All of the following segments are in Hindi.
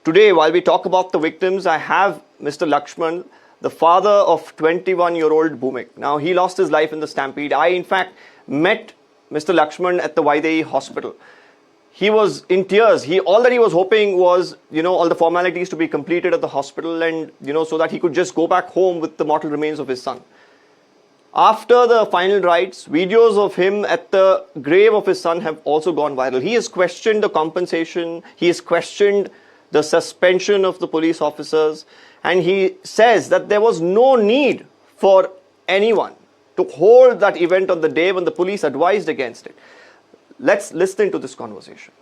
Today, while we talk about the victims, I have Mr. Lakshman, the father of 21-year-old Bhumik. Now, he lost his life in the stampede. I, in fact, met Mr. Lakshman at the Vaidehi hospital. He was in tears. All that he was hoping was, all the formalities to be completed at the hospital and, so that he could just go back home with the mortal remains of his son. After the final rites, videos of him at the grave of his son have also gone viral. He has questioned the compensation. He has questioned the suspension of the police officers. And he says that there was no need for anyone to hold that event on the day when the police advised against it. Let's listen to this conversation.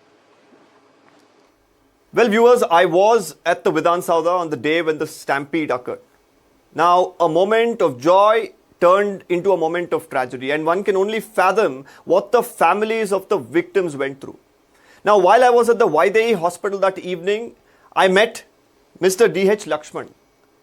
Well, viewers, I was at the Vidhan Sauda on the day when the stampede occurred. Now, a moment of joy turned into a moment of tragedy, and one can only fathom what the families of the victims went through. Now, while I was at the Vaidehi hospital that evening, I met Mr. D.H. Lakshman,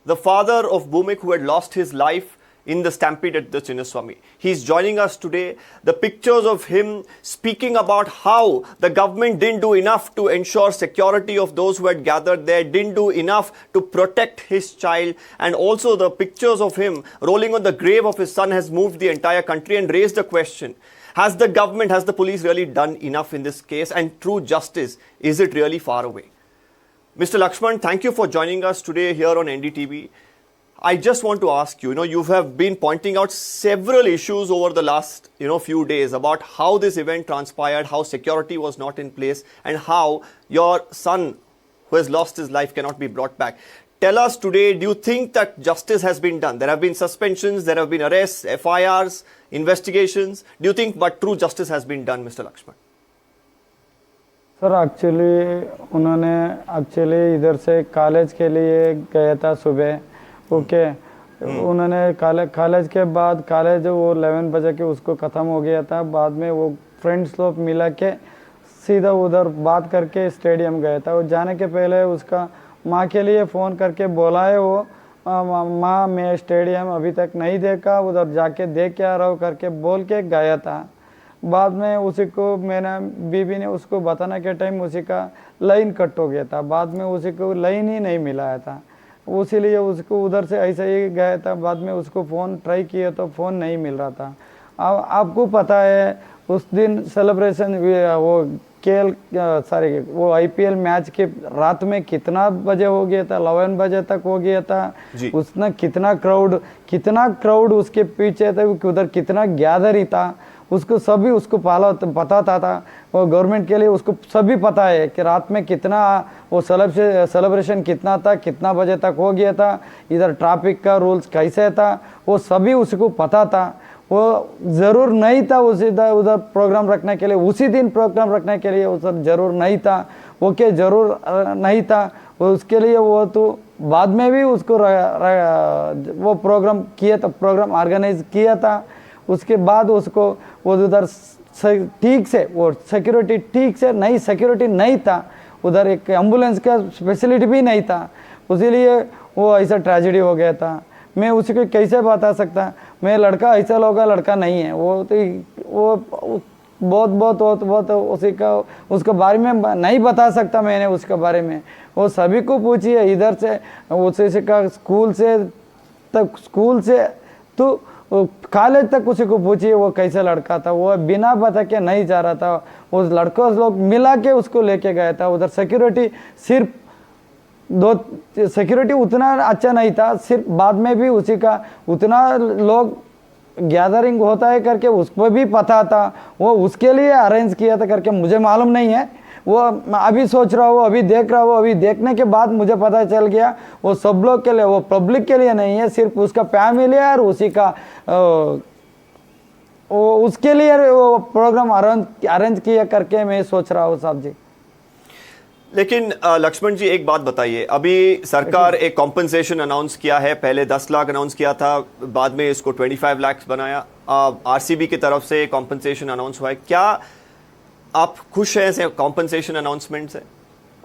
the father of Bhumik who had lost his life in the stampede at the Chinnaswamy. He's joining us today. The pictures of him speaking about how the government didn't do enough to ensure security of those who had gathered there, didn't do enough to protect his child, and also the pictures of him rolling on the grave of his son has moved the entire country and raised a question. Has the government, has the police really done enough in this case? And true justice, is it really far away? Mr. Lakshman, thank you for joining us today here on NDTV. I just want to ask you, you have been pointing out several issues over the last, few days about how this event transpired, how security was not in place, and how your son who has lost his life cannot be brought back. Tell us today, do you think that justice has been done? There have been suspensions, there have been arrests, FIRs, investigations. Do you think but true justice has been done, Mr. Lakshman? Sir actually इधर से कॉलेज के लिए गया था सुबह, ओके। उन्होंने कॉलेज के बाद कॉलेज वो 11 बजे के उसको ख़त्म हो गया था। बाद में वो फ्रेंड्स लोग मिला के सीधा उधर बात करके स्टेडियम गया था। वो जाने के पहले उसका माँ के लिए फ़ोन करके बोला है वो, माँ मैं स्टेडियम अभी तक नहीं देखा, उधर जाके देख के आ रहा हूँ करके बोल के गया था। बाद में उसी को मेरा बीबी ने उसको बताने के टाइम उसी का लाइन कट हो गया था। बाद में उसी को लाइन ही नहीं मिला था, उसीलिए उसको उधर से ऐसे ही गया था। बाद में उसको फ़ोन ट्राई किया तो फ़ोन नहीं मिल रहा था। अब आपको पता है उस दिन सेलिब्रेशन वो IPL मैच के रात में कितना बजे हो गया था, 11 बजे तक हो गया था। उसने कितना क्राउड उसके पीछे था, उधर कितना गैदर ही था, उसको सभी उसको पता था। वो गवर्नमेंट के लिए उसको सभी पता है कि रात में कितना वो सेलिब्रेशन कितना था, कितना बजे तक हो गया था, इधर ट्रैफिक का रूल्स कैसे था, वो सभी उसको पता था। वो ज़रूर नहीं था उधर प्रोग्राम रखने के लिए, उसी दिन प्रोग्राम रखने के लिए उधर ज़रूर नहीं था, ओके, ज़रूर नहीं था। उसके लिए वो तो बाद में भी उसको वो प्रोग्राम किया था, प्रोग्राम ऑर्गेनाइज किया था। उसके बाद उसको वो उधर ठीक से वो सिक्योरिटी ठीक से नहीं, सिक्योरिटी नहीं था उधर, एक एम्बुलेंस का फैसिलिटी भी नहीं था, इसीलिए वो ऐसा ट्रेजेडी हो गया था। मैं उसी को कैसे बता सकता, मैं लड़का ऐसा लड़का नहीं है, वो बहुत उसी का उसके बारे में नहीं बता सकता मैंने उसके बारे में। वो सभी को पूछिए, इधर से उसी का स्कूल से तो कॉलेज तक उसी को पूछिए वो कैसा लड़का था। वो बिना बता के नहीं जा रहा था, उस लड़कों लोग मिला के उसको लेके गया था। उधर सिक्योरिटी सिक्योरिटी उतना अच्छा नहीं था, सिर्फ बाद में भी उसी का उतना लोग गैदरिंग होता है करके उसको भी पता था, वो उसके लिए अरेंज किया था करके मुझे मालूम नहीं है। वो अभी सोच रहा हूँ, अभी देख रहा हूँ, अभी देखने के बाद मुझे पता चल गया वो सब लोग के लिए, वो पब्लिक के लिए नहीं है, सिर्फ उसका फैमिली है और उसी का उसके लिए वो प्रोग्राम अरेंज किया करके मैं सोच रहा हूँ साहब जी। लेकिन लक्ष्मण जी एक बात बताइए, अभी सरकार एक कॉम्पनसेशन अनाउंस किया है, पहले 10 लाख अनाउंस किया था, बाद में इसको 25 लाख बनाया। RCB की तरफ से कॉम्पनसेशन अनाउंस हुआ है, क्या आप खुश हैं कॉम्पनसेशन अनाउंसमेंट से?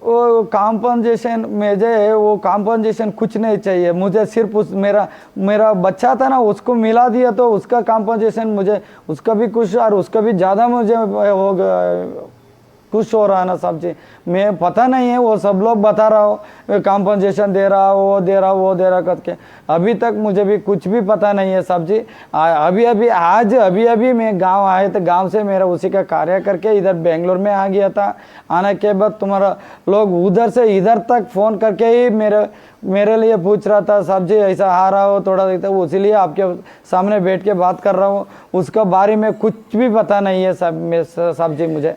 वो कॉम्पनसेशन मुझे वो कॉम्पनसेशन कुछ नहीं चाहिए मुझे, सिर्फ मेरा बच्चा था ना उसको मिला दिया तो उसका कॉम्पनसेशन मुझे, उसका भी कुछ और उसका भी ज़्यादा मुझे खुश हो रहा है ना साहब जी। मैं पता नहीं है, वो सब लोग बता रहा हो कॉम्पनसेशन दे रहा हो, वो दे रहा वो दे रहा करके, अभी तक मुझे भी कुछ भी पता नहीं है साहब जी। अभी अभी मैं गांव आए थे, गांव से मेरा उसी का कार्य करके इधर बेंगलोर में आ गया था। आने के बाद तुम्हारा लोग उधर से इधर तक फ़ोन करके ही मेरे लिए पूछ रहा था, साहब जी ऐसा आ रहा हो थोड़ा देखता हूँ, इसीलिए आपके सामने बैठ के बात कर रहा हूँ। उसका बारे में कुछ भी पता नहीं है साहब जी मुझे।